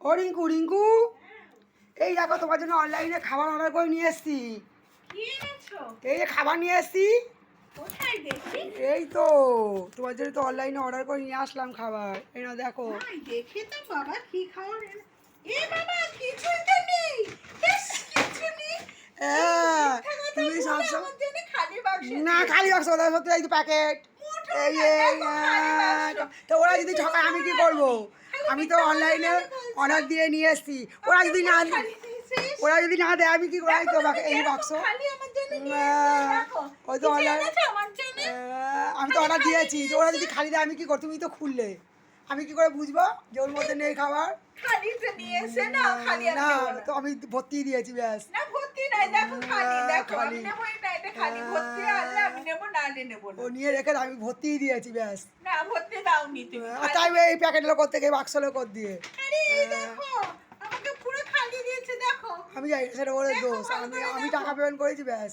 ও রিঙ্কু রিঙ্কু, এই দেখো তোমার জন্য অনলাইনে খাবার অর্ডার করে নিয়ে এসেছি। এই যে খাবার নিয়ে এসেছি। এই তো তোমার জন্য তো অনলাইনে অর্ডার করে নিয়ে আসলাম খাবার। এই না দেখো। দেখে তো বাবা কি খাবার এ বাবা কিছুই তো নেই। হ্যাঁ তুমি সবসময় না খালি বাক্স সত্যি এই তো প্যাকেট। এই তো ওরা যদি ঠকায় আমি কি করব? আমি তো অনলাইনে অর্ডার দিয়ে নিয়ে এসেছি। ওরা যদি না দেয় আমি কি করি? তো এই বাক্স ওই তো অনলাইন আমি তো অর্ডার দিয়েছি। তো ওরা যদি খালি দেয় আমি কি করি? তুমি তো খুললে আমি কি করে বুঝবো যে ওর মধ্যে নেই খাবার? না তো আমি ভর্তি দিয়েছি ব্যাস। ও নিয়ে রেখে আমি ভর্তি দিয়েছি ব্যাস। তাই এই প্যাকেটগুলো করতে গিয়ে বাক্সগুলো কর দিয়ে আমি যাই সেটা ওর দোষ। আমি টাকা পেমেন্ট করেছি ব্যাস।